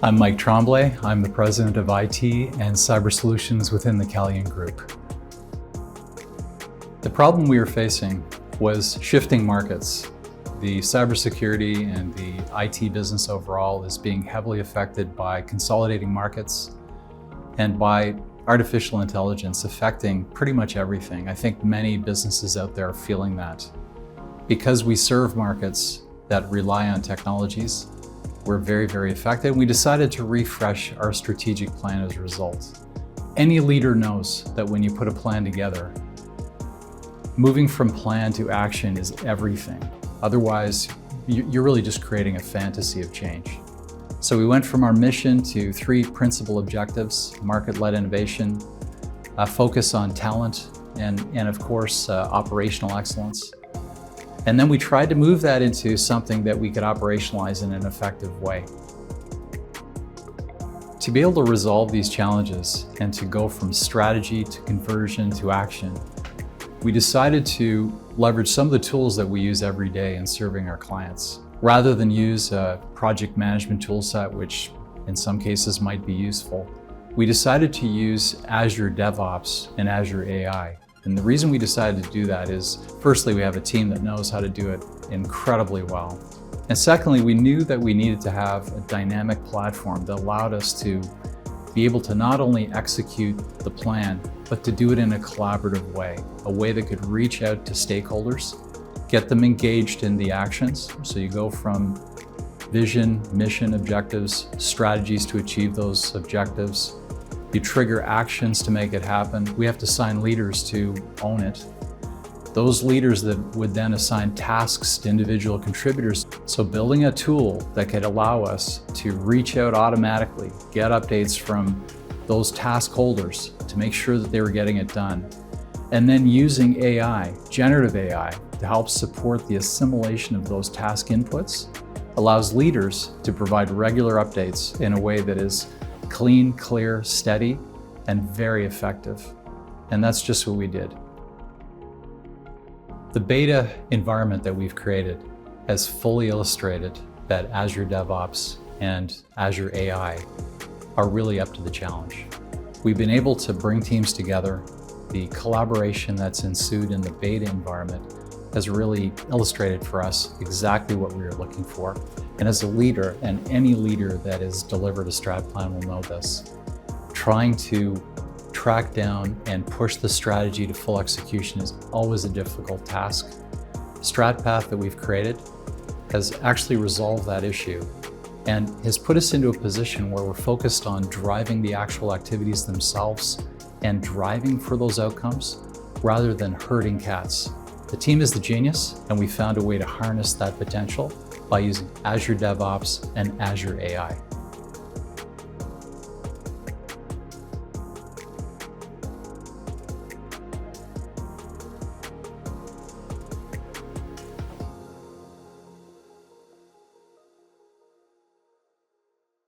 I'm Mike Tremblay. I'm the President of IT and Cyber Solutions within the Calian Group. The problem we were facing was shifting markets. The cybersecurity and the IT business overall is being heavily affected by consolidating markets and by artificial intelligence affecting pretty much everything. I think many businesses out there are feeling that. Because we serve markets that rely on technologies, we're very affected. We decided to refresh our strategic plan as a result. Any leader knows that when you put a plan together, moving from plan to action is everything. Otherwise, you're really just creating a fantasy of change. So we went from our mission to 3 principal objectives: market-led innovation, focus on talent, and of course, operational excellence. And then we tried to move that into something that we could operationalize in an effective way. To be able to resolve these challenges and to go from strategy to conversion to action, we decided to leverage some of the tools that we use every day in serving our clients. Rather than use a project management tool set, which in some cases might be useful, we decided to use Azure DevOps and Azure AI. And the reason we decided to do that is, firstly, we have a team that knows how to do it incredibly well. And secondly, we knew that we needed to have a dynamic platform that allowed us to be able to not only execute the plan, but to do it in a collaborative way, a way that could reach out to stakeholders, get them engaged in the actions. So you go from vision, mission, objectives, strategies to achieve those objectives. You trigger actions to make it happen. We have to assign leaders to own it. Those leaders that would then assign tasks to individual contributors. So building a tool that could allow us to reach out automatically, get updates from those task holders to make sure that they were getting it done. And then using AI, generative AI, to help support the assimilation of those task inputs allows leaders to provide regular updates in a way that is clean, clear, steady, and very effective. And that's just what we did. The beta environment that we've created has fully illustrated that Azure DevOps and Azure AI are really up to the challenge. We've been able to bring teams together. The collaboration that's ensued in the beta environment has really illustrated for us exactly what we were looking for. And as a leader, and any leader that has delivered a strat plan will know this, trying to track down and push the strategy to full execution is always a difficult task. StratPath that we've created has actually resolved that issue and has put us into a position where we're focused on driving the actual activities themselves and driving for those outcomes rather than herding cats. The team is the genius, and we found a way to harness that potential by using Azure DevOps and Azure AI.